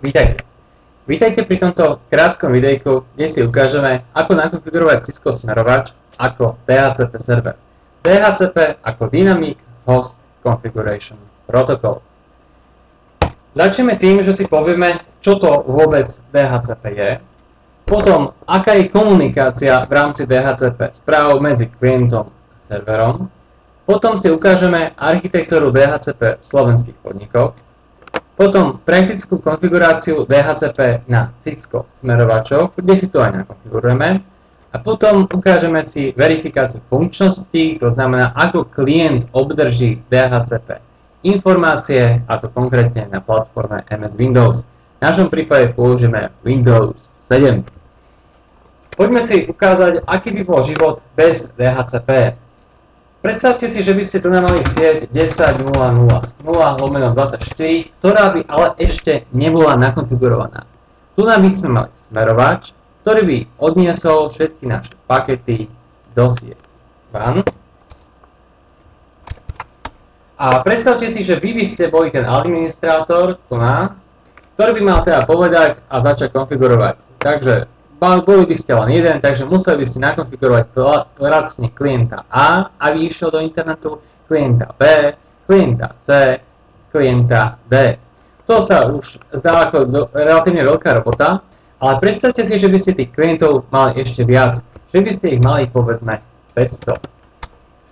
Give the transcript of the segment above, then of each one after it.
Vítajte. Vítajte pri tomto krátkom videjku, kde si ukážeme, ako nakonfigurovať Cisco smerovač ako DHCP server. DHCP ako Dynamic Host Configuration Protocol. Začneme tým, že si povieme, čo to vôbec DHCP je. Potom, aká je komunikácia v rámci DHCP správ medzi klientom a serverom. Potom si ukážeme architektúru DHCP slovenských podnikov. Potom praktickú konfiguráciu DHCP na Cisco smerovačoch, kde si to aj nakonfigurujeme. A potom ukážeme si verifikáciu funkčností, to znamená, ako klient obdrží DHCP informácie, a to konkrétne na platforme MS Windows. V našom prípade použijeme Windows 7. Poďme si ukázať, aký by bol život bez DHCP. Predstavte si, že by ste tu mali sieť 10.0.0.0/24, ktorá by ale ešte nebola nakonfigurovaná. Tu by sme mali smerovač, ktorý by odniesol všetky naše pakety do siete van. A predstavte si, že vy by ste boli ten administrátor, ktorý by mal teda povedať a začať konfigurovať. Takže boli by ste len jeden, takže museli by ste nakonfigurovať vlastne klienta A, aby išiel do internetu, klienta B, klienta C, klienta D. To sa už zdá ako relatívne veľká robota, ale predstavte si, že by ste tých klientov mali ešte viac, že by ste ich mali povedzme 500.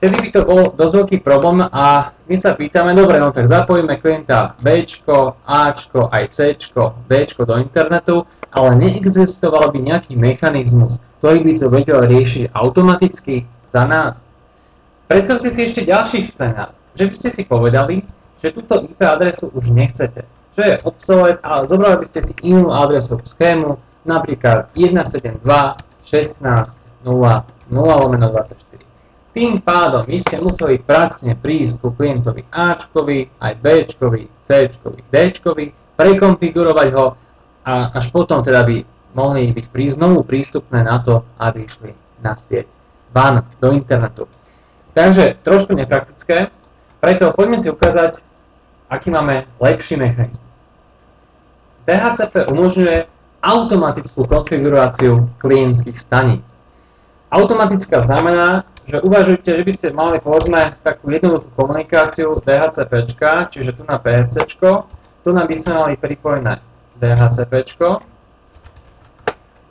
Vtedy by to bol dosť veľký problém a my sa pýtame, dobre, no tak zapojíme klienta Bčko, Ačko, aj Cčko, Dčko do internetu, ale neexistoval by nejaký mechanizmus, ktorý by to vedel riešiť automaticky za nás. Predstavte si ešte ďalší scenár, že by ste si povedali, že túto IP adresu už nechcete, že je obsolet a zobrali by ste si inú adresovú schému, napríklad 172.16.0.0/24. Tým pádom vy ste museli pracne prísť ku klientovi Ačkovi, aj Bčkovi, Cčkovi, Dčkovi, prekonfigurovať ho a až potom teda by mohli byť znovu prístupné na to, aby išli na sieť van do internetu. Takže trošku nepraktické, preto poďme si ukázať, aký máme lepší mechanizmus. DHCP umožňuje automatickú konfiguráciu klientských staníc. Automatická znamená, že uvažujte, že by ste mali povedzme takú jednoduchú komunikáciu DHCPčka, čiže tu na PCčko, tu by sme mali pripojené DHCPčko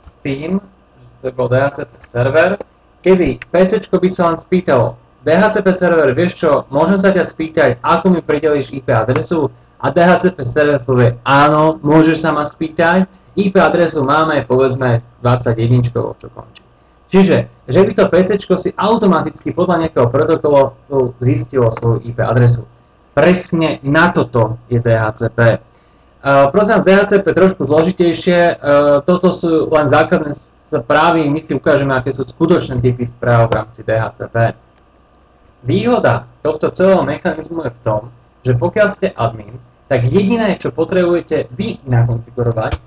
s tým, že to bol DHCP server, kedy PCčko by sa len spýtalo, DHCP server, vieš čo, môžem sa ťa spýtať, ako mi pridelíš IP adresu? A DHCP server povie, áno, môžeš sa ma spýtať, IP adresu máme povedzme 21, čo končí. Čiže, že by to PCčko si automaticky podľa nejakého protokolu zistilo svoju IP adresu. Presne na toto je DHCP. Prosím vás, DHCP trošku zložitejšie, toto sú len základné správy, my si ukážeme, aké sú skutočné typy správ v rámci DHCP. Výhoda tohto celého mechanizmu je v tom, že pokiaľ ste admin, tak jediné, čo potrebujete vy nakonfigurovať,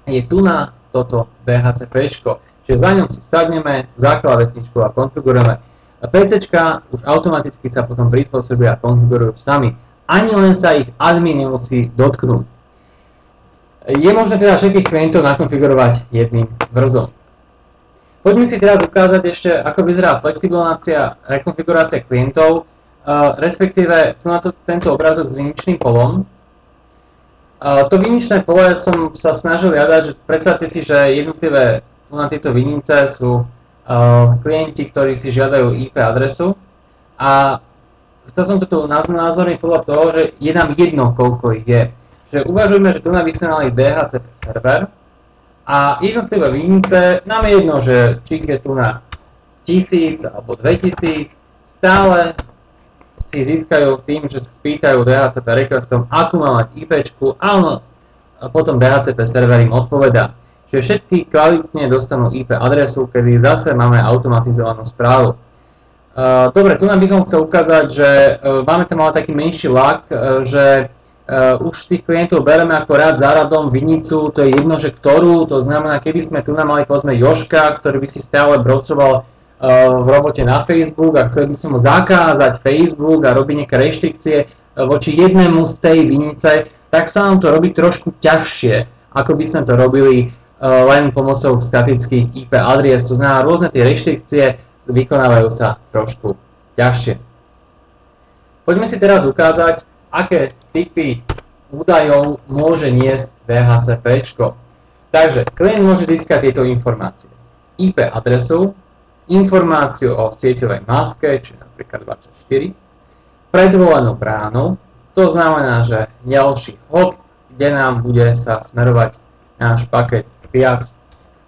je tu na toto DHCPčko. Čiže za ňom si sadneme, základesničku a konfigurujeme. PCčka už automaticky sa potom prispôsobia a konfigurujú sami. Ani len sa ich admin nemusí dotknúť. Je možné teda všetkých klientov nakonfigurovať jedným vrzom. Poďme si teraz ukázať ešte, ako vyzerá flexibilizácia, rekonfigurácia klientov, respektíve tu na tento obrázok s viničným polom. To viničné pole som sa snažil jadať, že predstavte si, že jednotlivé na tieto vinice sú klienti, ktorí si žiadajú IP adresu a chcel som to tu názorniť podľa toho, že je nám jedno, koľko ich je. Že uvažujeme, že tu by sme mali DHCP server a jednotlivé vinice, nám je jedno, že či je tu na 1000 alebo 2000, stále si získajú tým, že sa spýtajú DHCP requestom, akú má mať IPčku a potom DHCP server im odpovedá. Čiže všetky kvalitne dostanú IP adresu, kedy zase máme automatizovanú správu. Dobre, tu by som chcel ukázať, že máme tam ale taký menší lag, že už tých klientov bereme ako rád za radom vinicu, to je jedno, že ktorú, to znamená, keby sme tu mali povedzme Jožka, ktorý by si stále browsoval v robote na Facebook a chceli by sme mu zakázať Facebook a robiť nejaké reštrikcie voči jednému z tej vinice, tak sa nám to robí trošku ťažšie, ako by sme to robili len pomocou statických IP adries. To znamená, rôzne tie reštrikcie vykonávajú sa trošku ťažšie. Poďme si teraz ukázať, aké typy údajov môže niesť DHCP. Takže klient môže získať tieto informácie. IP adresu, informáciu o sieťovej maske, či napríklad 24, predvolenú bránu, to znamená, že ďalší hop, kde nám bude sa smerovať náš paket viac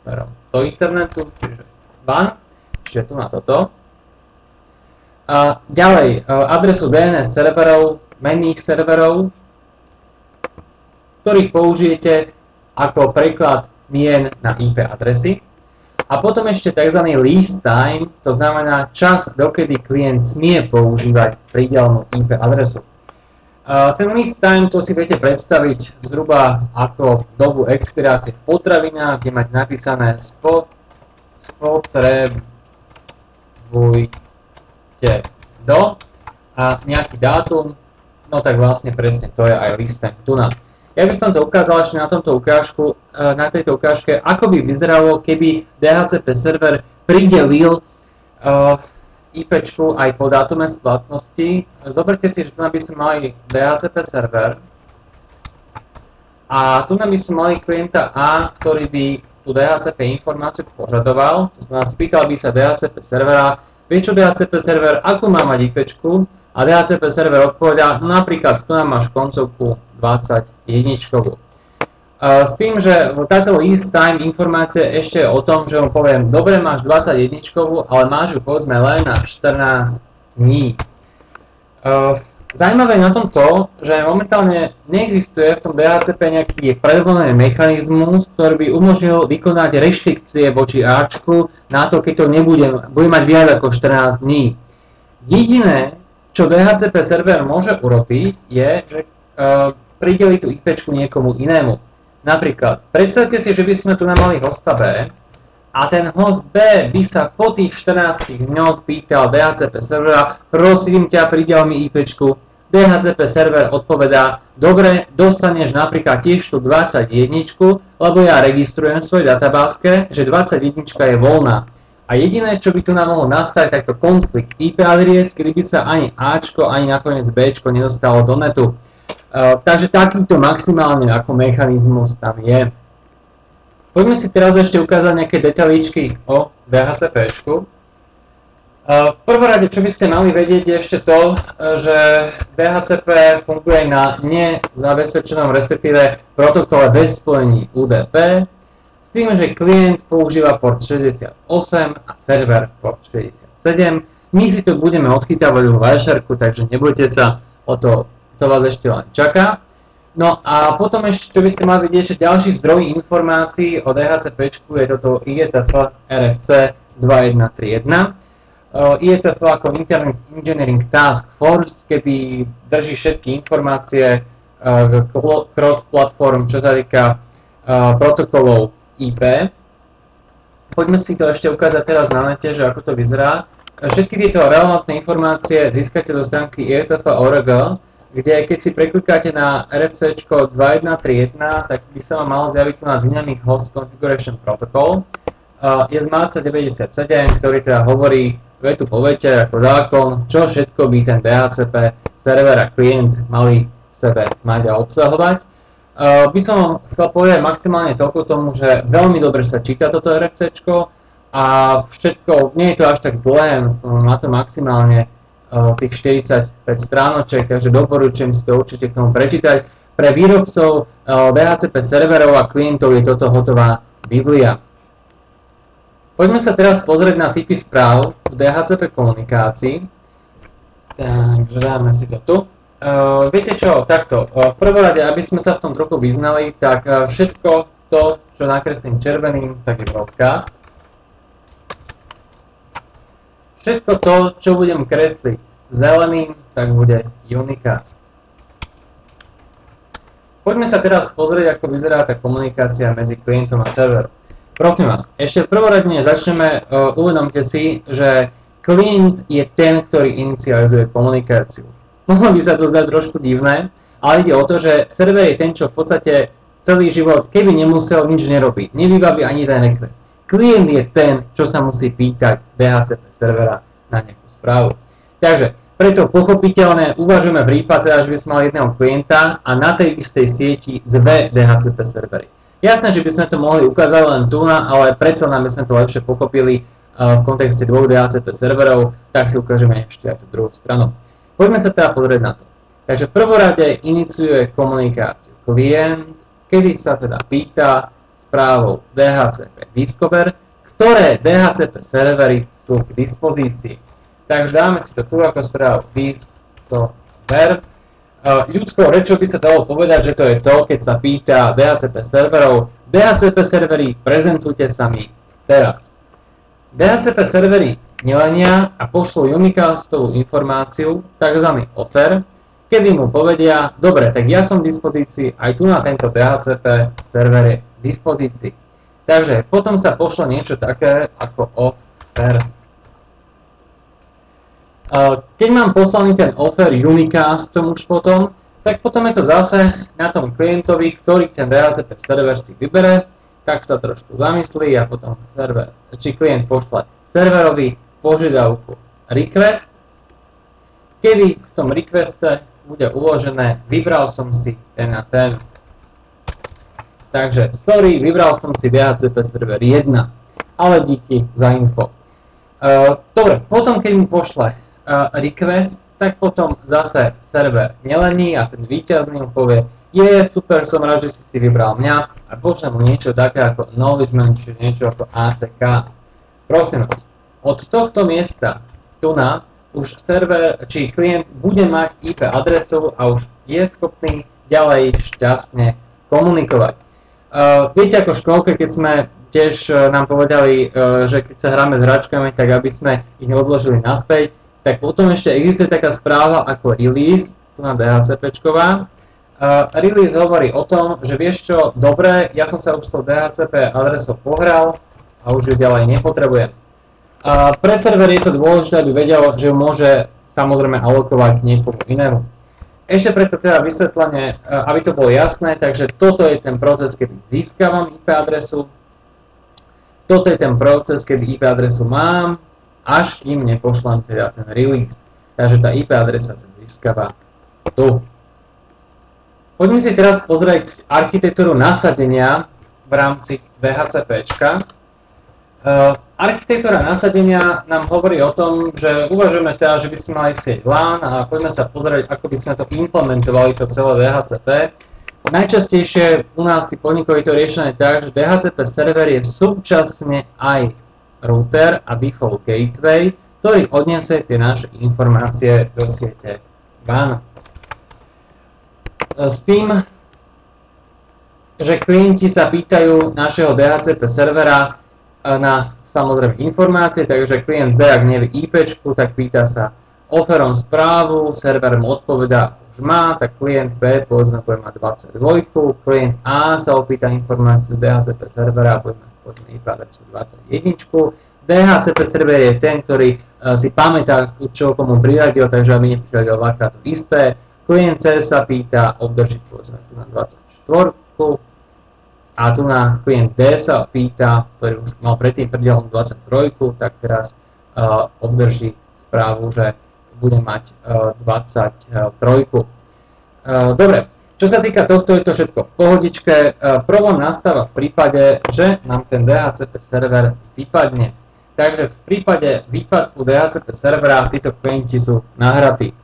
smerom do internetu, čiže van, čiže tu na toto. A ďalej, adresu DNS serverov, menných serverov, ktorých použijete ako preklad mien na IP adresy. A potom ešte tzv. Lease time, to znamená čas, dokedy klient smie používať prídelnú IP adresu. Ten lease time, to si viete predstaviť zhruba ako dobu expirácie v potravinách, kde máte napísané spotrebujte do a nejaký dátum, no tak vlastne presne to je aj lease time tu na. Ja by som to ukázal ešte na tejto ukážke, ako by vyzeralo, keby DHCP server pridelil IPčku aj po dátume splatnosti. Zoberte si, že tu by sme mali DHCP server a tu by sme mali klienta A, ktorý by tú DHCP informáciu požadoval. To znamená, spýtal by sa DHCP servera, vie čo DHCP server, akú má mať IPčku, a DHCP server odpovedá, no napríklad tu nám máš koncovku 21. S tým, že táto lease time informácia ešte je o tom, že mu poviem, dobre, máš 21, ale máš ju povedzme len na 14 dní. Zajímavé na tom to, že momentálne neexistuje v tom DHCP nejaký predvolený mechanizmus, ktorý by umožnil vykonať reštrikcie voči Ačku na to, keď to bude mať viac ako 14 dní. Jediné, čo DHCP server môže urobiť, je, že prideli tú IPčku niekomu inému. Napríklad, predstavte si, že by sme tu mali hosta B a ten host B by sa po tých 14 dňoch pýtal DHCP servera, prosím ťa, pridel mi IPčku. DHCP server odpovedá, dobre, dostaneš napríklad tiež tú 21, lebo ja registrujem v svojej databáske, že 21 je voľná. A jediné, čo by tu nám mohlo nastať, takto konflikt IP adries, kedy by sa ani Ačko, ani nakoniec Bčko nedostalo do netu. Takže takýto maximálne ako mechanizmus tam je. Poďme si teraz ešte ukázať nejaké detailíčky o DHCPčku. V prvom rade, čo by ste mali vedieť, je ešte to, že DHCP funguje na nezabezpečenom, respektíve protokole bez spojení UDP, s tým, že klient používa port 68 a server port 67. My si to budeme odchytávať v Wiresharku, takže nebojte sa o to. To vás ešte len čaká. No a potom ešte, čo by ste mali vidieť, že ďalší zdroj informácií o DHCPčku je toto IETF RFC 2131. IETF ako Internet Engineering Task Force, keby drží všetky informácie cross-platform, čo sa týka protokolov IP. Poďme si to ešte ukázať teraz na nete, že ako to vyzerá. Všetky tieto relevantné informácie získate zo stránky IETF.org, kde keď si preklikáte na RFC 2131, tak by sa vám mal zjaviť na Dynamic Host Configuration Protocol. Je z marca 97, ktorý teda hovorí vetu po vete ako zákon, čo všetko by ten DHCP server a klient mali v sebe mať a obsahovať. By som chcel povedať maximálne toľko tomu, že veľmi dobre sa číta toto RFC a všetko, nie je to až tak dlhé, má to maximálne tých 45 stránoček, takže doporučujem si to určite k tomu prečítať. Pre výrobcov DHCP serverov a klientov je toto hotová biblia. Poďme sa teraz pozrieť na typy správ v DHCP komunikácii. Takže dáme si to tu. Viete čo, takto, v prvom rade, aby sme sa v tom trochu vyznali, tak všetko to, čo nakreslím červeným, tak je broadcast. Všetko to, čo budem kresliť zeleným, tak bude unicast. Poďme sa teraz pozrieť, ako vyzerá tá komunikácia medzi klientom a serverom. Prosím vás, ešte v prvom rade začneme, uvedomte si, že klient je ten, ktorý inicializuje komunikáciu. Mohlo by sa to zdať trošku divné, ale ide o to, že server je ten, čo v podstate celý život, keby nemusel, nič nerobiť, nevybaví ani ten request. Klient je ten, čo sa musí pýtať DHCP servera na nejakú správu. Takže preto pochopiteľne uvažujeme prípad, že by sme mali jedného klienta a na tej istej sieti dve DHCP servery. Jasné, že by sme to mohli ukázať len tu, ale predsa nám by sme to lepšie pochopili v kontexte dvoch DHCP serverov, tak si ukážeme ešte aj tú druhú stranu. Poďme sa teda pozrieť na to. Takže v prvom rade iniciuje komunikáciu klient, kedy sa teda pýta správou DHCP Discover, ktoré DHCP servery sú k dispozícii. Takže dáme si to tu ako správu Discover. Ľudskou rečou by sa dalo povedať, že to je to, keď sa pýta DHCP serverov. DHCP servery, prezentujte sa mi teraz. DHCP servery nelenia a pošlú unicastovú informáciu, tzv. offer, kedy mu povedia, dobre, tak ja som v dispozícii, aj tu na tento DHCP server je v dispozícii. Takže potom sa pošle niečo také ako offer. Keď mám poslaný ten offer unicastom už potom, tak potom je to zase na tom klientovi, ktorý ten DHCP server si vybere, tak sa trošku zamyslí a potom server, či klient pošle serverovi požiadavku request, kedy v tom requeste bude uložené, vybral som si ten a ten. Takže story, vybral som si DHCP server 1, ale díky za info. Dobre, potom keď mu pošle request, tak potom zase server nelení a ten víťazný mu povie, je super, som rád, že si vybral mňa a pošle mu niečo také ako acknowledgement, čiže niečo ako ACK. Prosím vás, od tohto miesta tu na už server, či klient bude mať IP adresu a už je schopný ďalej šťastne komunikovať. Viete, ako v škôlke, keď sme tiež nám povedali, že keď sa hráme s hračkami, tak aby sme ich odložili naspäť, tak potom ešte existuje taká správa ako release, tu na DHCPčková. Release hovorí o tom, že vieš čo, dobre, ja som sa už s tou DHCP adresou pohral a už ju ďalej nepotrebujem. Pre server je to dôležité, aby vedel, že ju môže samozrejme alokovať niekomu inému. Ešte preto teda vysvetlenie, aby to bolo jasné, takže toto je ten proces, kedy získavam IP adresu, toto je ten proces, kedy IP adresu mám, až kým nepošlem teda ten release. Takže tá IP adresa sa získava tu. Poďme si teraz pozrieť architektúru nasadenia v rámci DHCPčka. Architektúra nasadenia nám hovorí o tom, že uvažujeme teda, že by sme mali sieť LAN a poďme sa pozrieť, ako by sme to implementovali, to celé DHCP. Najčastejšie u nás tí podnikoví to riešené tak, že DHCP server je súčasne aj router a default gateway, ktorý odniesie tie naše informácie do siete WAN. S tým, že klienti sa pýtajú našeho DHCP servera na samozrejme informácie, takže klient B, ak nevie IPčku, tak pýta sa offerom správu, server mu odpovedá, už má, tak klient B povedzme bude mať 22, klient A sa opýta informáciu DHCP servera, povedzme IP adresu 21. DHCP server je ten, ktorý si pamätá, čo komu priradil, takže aby nepriradil dvakrát to isté. Klient C sa pýta, obdrží povedzme tu na 24. A tu na klient D sa pýta, ktorý už mal predtým pridelenú 23, tak teraz obdrží správu, že bude mať 23. Dobre, čo sa týka tohto, je to všetko v pohodičke. Problém nastáva v prípade, že nám ten DHCP server vypadne. Takže v prípade výpadku DHCP servera títo klienti sú nahratí.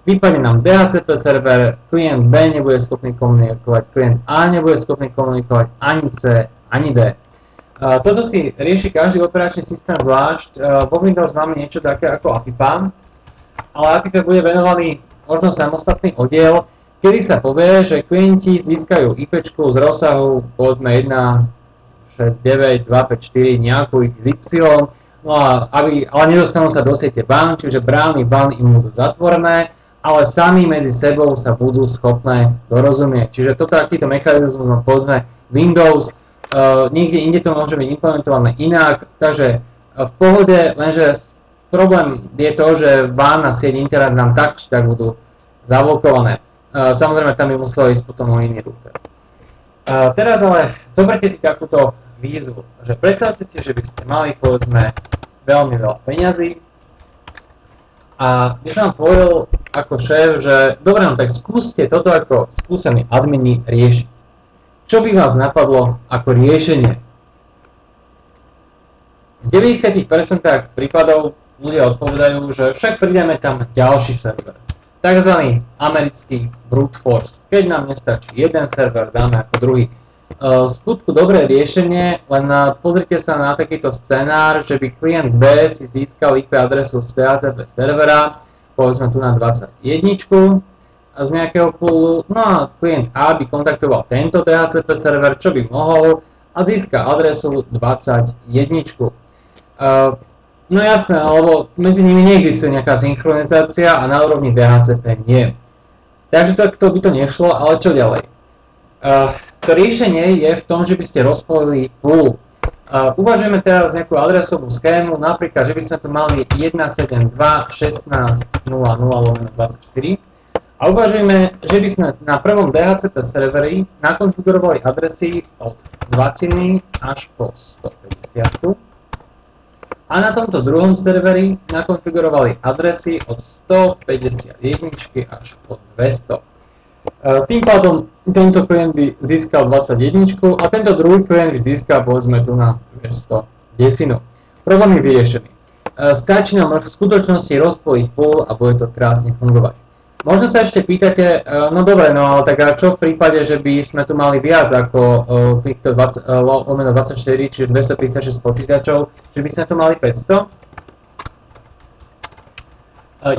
Vypadne nám DHCP server, klient B nebude schopný komunikovať, klient A nebude schopný komunikovať, ani C, ani D. Toto si rieši každý operačný systém zvlášť. Vo Windows máme niečo také ako API, ale API bude venovaný možno samostatný oddiel, kedy sa povie, že klienti získajú IPčku z rozsahu povedzme 1.6.9.2.5.4 nejakú XY, no a ale nedostanú sa do siete WAN, čiže brány WAN im budú zatvorené, ale sami medzi sebou sa budú schopné dorozumieť. Čiže toto takýto mechanizmus, no povedzme Windows, niekde inde to môže byť implementované inak, takže v pohode, lenže problém je to, že WAN a sieť internet nám tak či tak budú zablokované. Samozrejme, tam by muselo ísť potom o iný router. Teraz ale zoberte si takúto výzvu, že predstavte si, že by ste mali, povedzme, veľmi veľa peňazí a by som vám povedal ako šéf, že dobre, no tak skúste toto ako skúsení admini riešiť. Čo by vás napadlo ako riešenie? V 90% prípadov ľudia odpovedajú, že však prideme tam ďalší server. Takzvaný americký brute force. Keď nám nestačí jeden server, dáme ako druhý. V skutku dobré riešenie, len pozrite sa na takýto scenár, že by klient B si získal IP adresu z DHCP servera, povedzme tu na 21 z nejakého poolu, no a klient A by kontaktoval tento DHCP server, čo by mohol, a získa adresu 21. No jasné, lebo medzi nimi neexistuje nejaká synchronizácia a na úrovni DHCP nie. Takže to by to nešlo, ale čo ďalej? To riešenie je v tom, že by ste rozpolili pool. Uvažujeme teraz nejakú adresovú schému, napríklad, že by sme tu mali 172.16.00/24 a uvažujeme, že by sme na prvom DHCP serveri nakonfigurovali adresy od 20 až po 150. A na tomto druhom serveri nakonfigurovali adresy od 151 až po 200. Tým pádom tento klient by získal 21 a tento druhý klient by získal povedzme tu na 210. Problém je vyriešený. Stačí nám v skutočnosti rozpojiť pool a bude to krásne fungovať. Možno sa ešte pýtate, no dobre, no ale tak a čo v prípade, že by sme tu mali viac ako týchto 24, čiže 256 počítačov, že by sme tu mali 500?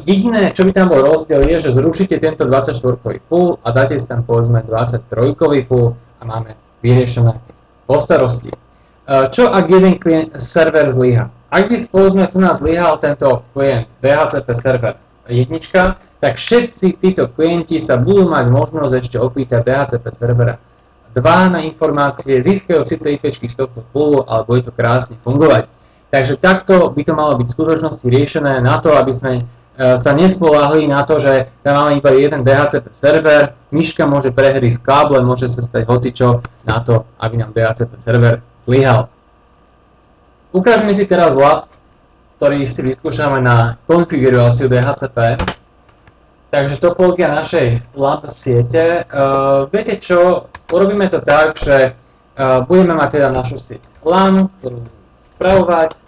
Jediné, čo by tam bol rozdiel, je, že zrušíte tento 24-kový pool a dáte si tam povedzme 23-kový pool a máme vyriešené po starosti. Čo ak jeden server zlyha? Ak by povedzme tu nás zlyhal tento klient DHCP server 1, tak všetci títo klienti sa budú mať možnosť ešte opýtať DHCP servera 2 na informácie, získajú síce IPčky z tohto poolu, ale bude to krásne fungovať. Takže takto by to malo byť v skutočnosti riešené na to, aby sme sa nespoľahli na to, že tam máme iba jeden DHCP server, myška môže prehrísť káble, môže sa stať hocičo na to, aby nám DHCP server zlyhal. Ukážeme si teraz lab, ktorý si vyskúšame na konfiguráciu DHCP. Takže topológia našej lab siete. Viete čo, urobíme to tak, že budeme mať teda našu sieť LAN, ktorú budeme spravovať.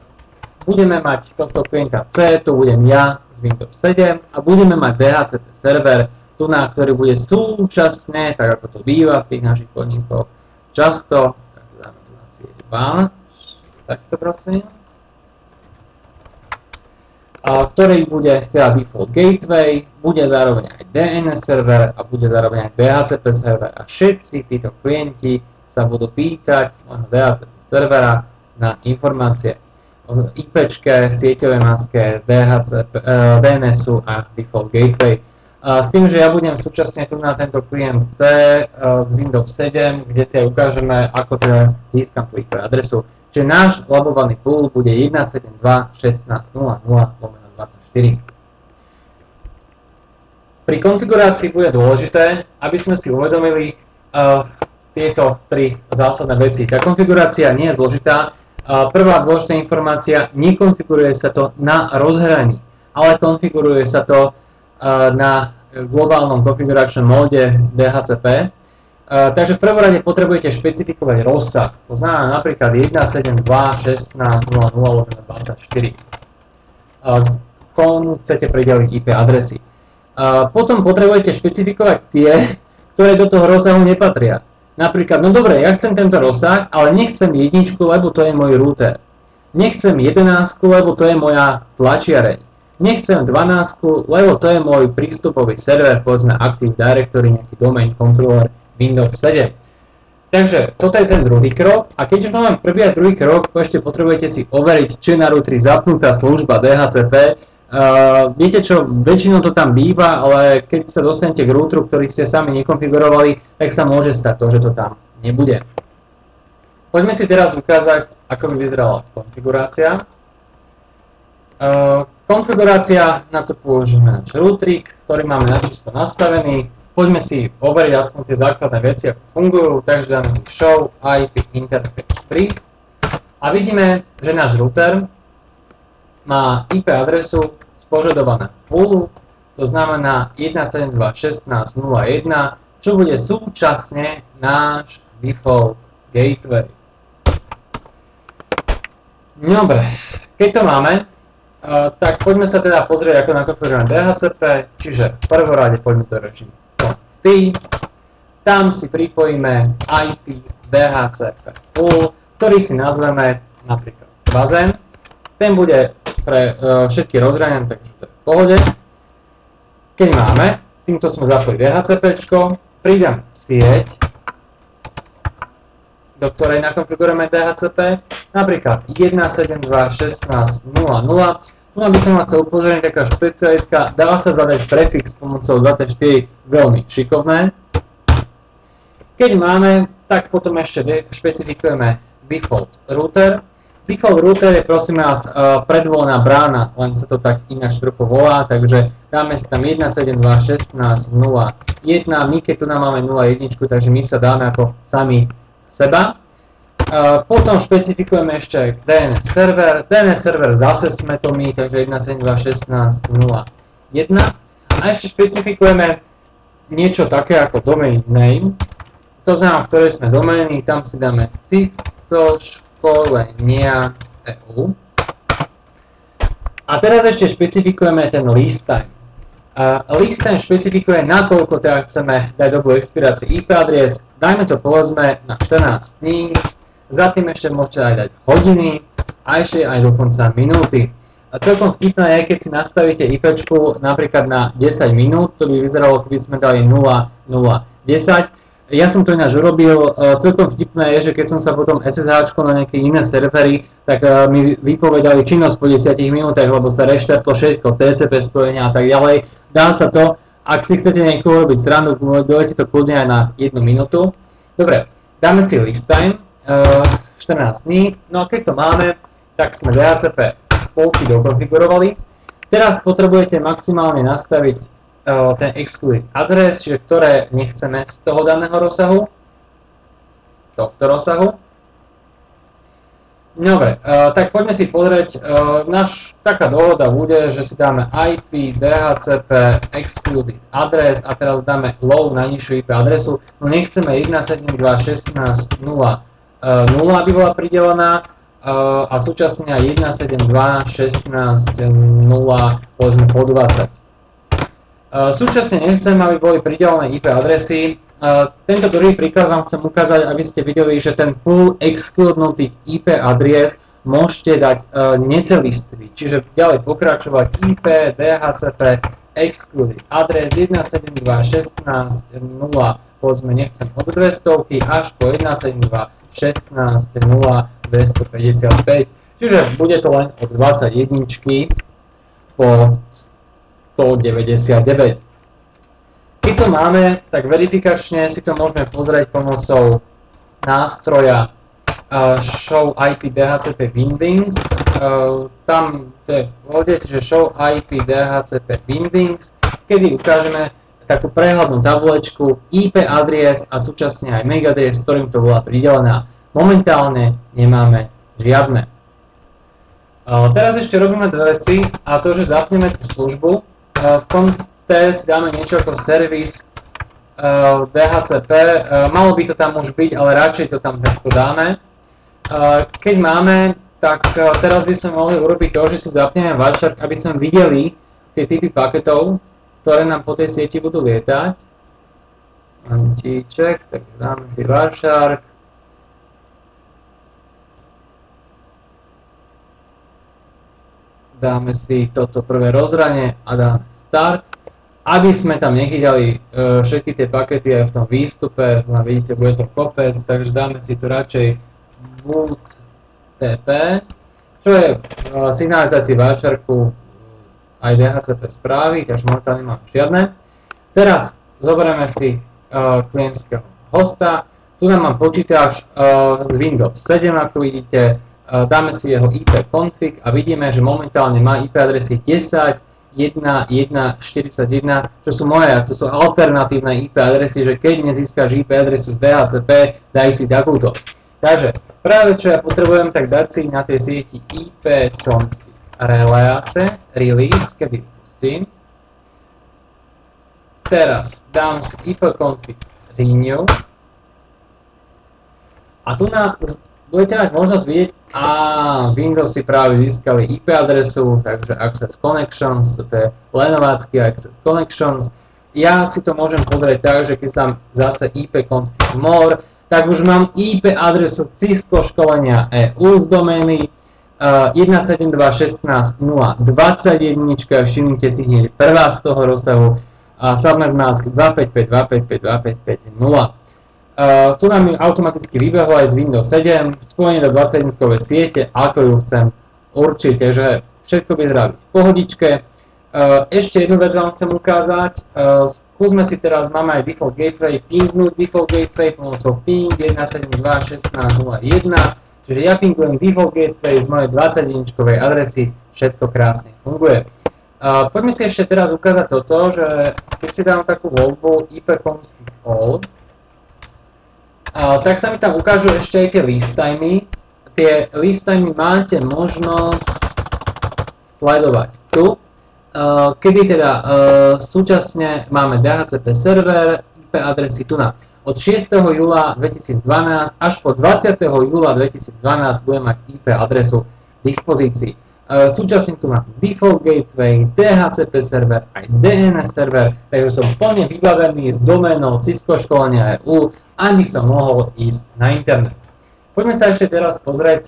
Budeme mať tohto klienta C, tu budem ja z Windows 7 a budeme mať DHCP server, tu na ktorý bude súčasne, tak ako to býva v tých našich podnikoch, často, tak to dáme tu na sieť WAN, takto prosím, ktorý bude teda default gateway, bude zároveň aj DNS server a bude zároveň aj DHCP server a všetci títo klienti sa budú pýtať môjho DHCP servera na informácie o IPčke, sieťovej maske, DNSu a default gateway. S tým, že ja budem súčasne tu na tento klient C z Windows 7, kde si aj ukážeme, ako teda získam tú IP adresu. Čiže náš labovaný pool bude 172.16.00/24. Pri konfigurácii bude dôležité, aby sme si uvedomili tieto tri zásadné veci. Tá konfigurácia nie je zložitá. Prvá dôležitá informácia, nekonfiguruje sa to na rozhraní, ale konfiguruje sa to na globálnom konfiguračnom móde DHCP. Takže v prvom rade potrebujete špecifikovať rozsah, to znamená napríklad 172.16.00/24. Komu chcete prideliť IP adresy. Potom potrebujete špecifikovať tie, ktoré do toho rozsahu nepatria. Napríklad, no dobre, ja chcem tento rozsah, ale nechcem 1, lebo to je môj router. Nechcem 11, lebo to je moja tlačiareň. Nechcem 12, lebo to je môj prístupový server, povedzme Active Directory, nejaký domain controller Windows 7. Takže toto je ten druhý krok a keď už máme prvý a druhý krok, ešte potrebujete si overiť, či je na routeri zapnutá služba DHCP. Viete čo, väčšinou to tam býva, ale keď sa dostanete k routeru, ktorý ste sami nekonfigurovali, tak sa môže stať to, že to tam nebude. Poďme si teraz ukázať, ako by vyzerala konfigurácia. Konfigurácia, na to použijeme náš routerik, ktorý máme načisto nastavený. poďme si overiť aspoň tie základné veci, ako fungujú, takže dáme si show IP interface free a vidíme, že náš router má IP adresu z požadovaného poolu, to znamená 172.16.0.1, čo bude súčasne náš default gateway. Dobre, keď to máme, tak poďme sa teda pozrieť, ako nakonfigurujeme DHCP, čiže v prvom rade poďme do režimu T, tam si pripojíme IP DHCP pool, ktorý si nazveme napríklad bazén. Ten bude pre všetky rozhranené, takže to je v pohode. Keď máme, týmto sme zapojili DHCPčko, pridám sieť, do ktorej nakonfigurujeme DHCP, napríklad 172.16.0.0. Tu by som vás chcel upozorniť, taká špecialitka, dá sa zadať prefix pomocou 24, veľmi šikovné. Keď máme, tak potom ešte špecifikujeme default router. Default router je prosím vás predvolená brána, len sa to tak ináč trochu volá, takže dáme si tam 172.16.0.1, my keď tu máme 0.1, takže my sa dáme ako sami seba. Potom špecifikujeme ešte DNS server. DNS server zase sme to my, takže 172.16.0.1. A ešte špecifikujeme niečo také ako domain name. To znamená, v ktorej sme domény, tam si dáme cisco.školenia.eu. A teraz ešte špecifikujeme ten list time. List time špecifikuje, nakoľko teda chceme dať dobu expirácie IP adries. Dajme to povedzme na 14 dní. Za tým ešte môžete aj dať hodiny a ešte aj dokonca minúty. A celkom vtipné je, keď si nastavíte IPčku napríklad na 10 minút, to by vyzeralo, keby sme dali 0.0.10. Ja som to ináč urobil, celkom vtipné je, že keď som sa potom SSH na nejaké iné servery, tak mi vypovedali činnosť po 10 minútach, lebo sa reštartlo všetko, TCP spojenia a tak ďalej. Dá sa to, ak si chcete niekoho robiť srandu, dojete to kľudne aj na 1 minútu. Dobre, dáme si list time. 14 dní, no a keď to máme, tak sme DHCP spolky dokonfigurovali. Teraz potrebujete maximálne nastaviť ten exclude adres, čiže ktoré nechceme z toho daného rozsahu, z tohto rozsahu. Dobre, tak poďme si pozrieť, taká dohoda bude, že si dáme IP DHCP excluded adres a teraz dáme low najnižšiu IP adresu, no nechceme 172.16.0.0 aby bola pridelená a súčasne aj 172.16.0 povedzme po 20. Súčasne nechcem, aby boli pridelené IP adresy. Tento druhý príklad vám chcem ukázať, aby ste videli, že ten pool excludnutých IP adries môžete dať necelistvý, čiže ďalej pokračovať IP DHCP excluded adres 172.16.0 povedzme nechcem od 200 až po 172.16.0.255, čiže bude to len od 21 po 199. Keď to máme, tak verifikačne si to môžeme pozrieť pomocou nástroja Show IP DHCP Bindings. Tam to je v pohode, čiže Show IP DHCP Bindings, kedy ukážeme takú prehľadnú tabulečku IP adries a súčasne aj MAC adries, s ktorým to bola pridelená. Momentálne nemáme žiadne. Teraz ešte robíme dve veci, a to, že zapneme tú službu. V konte si dáme niečo ako servis DHCP. Malo by to tam už byť, ale radšej to tam takto dáme. Keď máme, tak teraz by sme mohli urobiť to, že si zapneme Wireshark, aby sme videli tie typy paketov, ktoré nám po tej sieti budú lietať. Antíček, takže dáme si Wireshark. Dáme si toto prvé rozhranie a dáme Start. Aby sme tam nechytali všetky tie pakety aj v tom výstupe, vidíte, bude to kopec, takže dáme si tu radšej boot TP, čo je signalizácii Wiresharku aj DHCP správy, takže momentálne nemám žiadne. Teraz zoberieme si klientského hosta. Tu nám mám počítač z Windows 7, ako vidíte. Dáme si jeho IP config a vidíme, že momentálne má IP adresy 10, 1.1.41, čo sú moje, to sú alternatívne IP adresy, že keď nezískaš IP adresu z DHCP, daj si takúto. Takže práve čo ja potrebujem, tak dať si na tej sieti ipconfig release, kedy pustím. Teraz dám si ipconfig renew. A tu už budete mať možnosť vidieť, Windows si práve získali IP adresu, takže Access Connections, to je lenovácky Access Connections. Ja si to môžem pozrieť tak, že keď som zase ipconfig more, tak už mám IP adresu Cisco školenia EU z domény 172.16.0.21, všimnite si hneď prvá z toho rozsahu, subnet mask 255.255.255.0. Tu nám automaticky vybehlo aj z Windows 7, spojenie do 20-kovej siete, ako ju chcem určiť, takže všetko vyzerá byť v pohodičke. Ešte jednu vec vám chcem ukázať, skúsme si teraz, máme aj default gateway, pingnúť default gateway pomocou ping 172.16.0.1, čiže ja pingujem default gateway z mojej 21-kovej adresy, všetko krásne funguje. Poďme si ešte teraz ukázať toto, že keď si dám takú voľbu ipconfig all, tak sa mi tam ukážu ešte aj tie list timey. Tie list timey máte možnosť sledovať tu, kedy teda súčasne máme DHCP server, IP adresy tu na od 6. júla 2012 až po 20. júla 2012 budem mať IP adresu k dispozícii. Súčasne tu mám default gateway, DHCP server, aj DNS server, takže som plne vybavený s doménou Cisco školenia EU, aby som mohol ísť na internet. Poďme sa ešte teraz pozrieť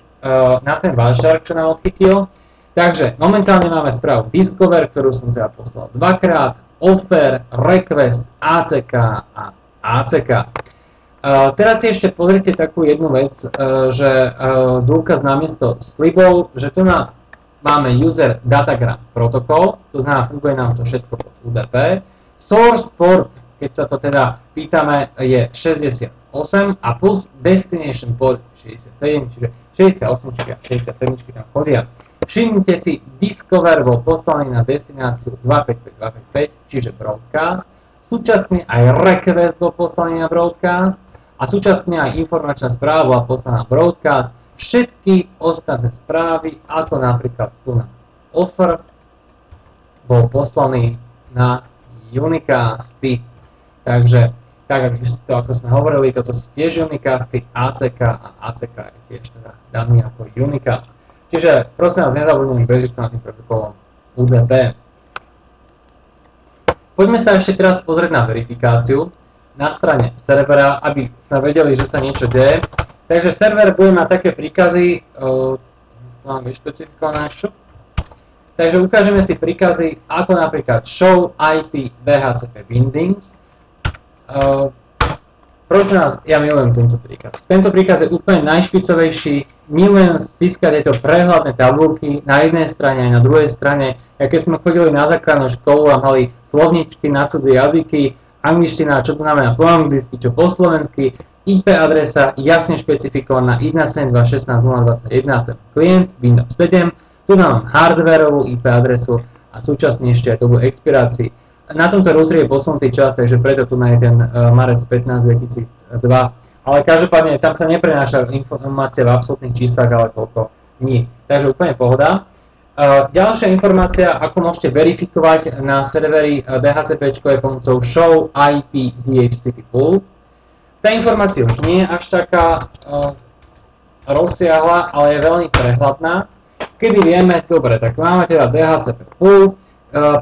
na ten Wireshark, čo nám odchytil. Takže momentálne máme správu Discover, ktorú som teda poslal dvakrát, Offer, Request, ACK a ACK. Teraz si ešte pozrite takú jednu vec, že dôkaz namiesto slibov, že tu máme user datagram protokol, to znamená, funguje nám to všetko pod UDP. Source port, keď sa to teda pýtame, je 68 a plus destination port 67, čiže 68 a 67 tam chodia. Všimnite si, Discover bol poslaný na destináciu 255.255, čiže broadcast. Súčasne aj request bol poslaný na broadcast a súčasne aj informačná správa bola poslaná na broadcast. Všetky ostatné správy, ako napríklad tu na offer, bol poslaný na unicasty. Takže, tak ako sme hovorili, toto sú tiež unicasty, ACK a ACK je tiež teda daný ako unicast. Čiže prosím vás, nezabudneme bežiť na tým protokolom UDP. Poďme sa ešte teraz pozrieť na verifikáciu na strane servera, aby sme vedeli, že sa niečo deje. Takže server bude mať také príkazy, mám vyšpecifikované, takže ukážeme si príkazy ako napríklad show IP DHCP bindings. Prosím vás, ja milujem tento príkaz. Tento príkaz je úplne najšpicovejší, milujem stiskať tieto prehľadné tabulky na jednej strane aj na druhej strane. Ja keď sme chodili na základnú školu a mali slovničky na cudzie jazyky, angličtina, čo to znamená po anglicky, čo po slovensky, IP adresa jasne špecifikovaná 172.16.0.21, to je klient Windows 7, tu mám hardwareovú IP adresu a súčasne ešte aj dobu expirácií. Na tomto routeri je posunutý čas, takže preto tu je ten marec 15 2002, ale každopádne tam sa neprenáša informácia v absolútnych číslach, ale koľko dní. Takže úplne pohoda. Ďalšia informácia, ako môžete verifikovať na serveri DHCP je pomocou show IP DHCP pool. Tá informácia už nie je až taká rozsiahla, ale je veľmi prehľadná. Kedy vieme, dobre, tak máme teda DHCP pool,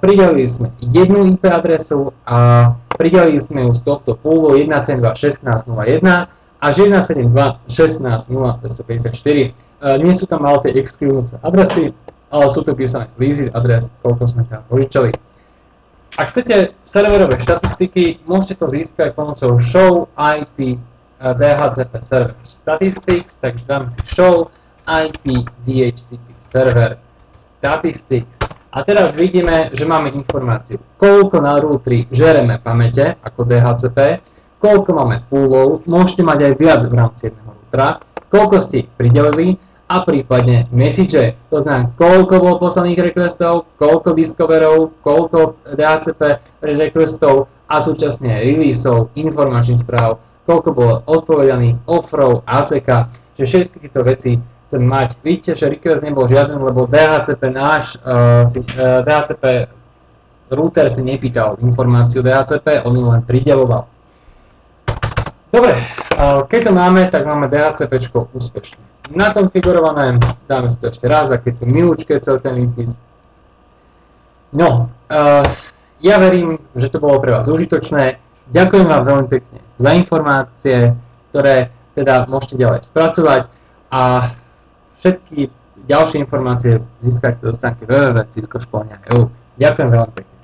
pridelili sme jednu IP adresu a pridelili sme ju z tohto poolu 172.16.0.1 až 172.16.0.254. Nie sú tam ale tie excludnuté adresy, ale sú tu písané visit adres, koľko sme tam požičali. Ak chcete serverové štatistiky, môžete to získať pomocou show IP DHCP server statistics, takže dáme si show IP DHCP server statistics. A teraz vidíme, že máme informáciu, koľko na routeri žereme pamäte ako DHCP, koľko máme poolov, môžete mať aj viac v rámci jedného routera, koľko ste ich pridelili a prípadne message. To znamená, koľko bolo poslaných requestov, koľko discoverov, koľko DHCP requestov a súčasne releaseov, informačných správ, koľko bolo odpovedaných offerov, ACK, že všetky tieto veci chcem mať. Vidíte, že request nebol žiadny, lebo DHCP DHCP router si nepýtal informáciu DHCP, on ju len prideloval. Dobre, keď to máme, tak máme DHCP úspešne nakonfigurované. Dáme si to ešte raz, aké tu milúčke celý ten výpis. No, ja verím, že to bolo pre vás užitočné. Ďakujem vám veľmi pekne za informácie, ktoré teda môžete ďalej spracovať a všetky ďalšie informácie získate do stránky www.ciscoškolenia.eu. Ďakujem veľmi pekne.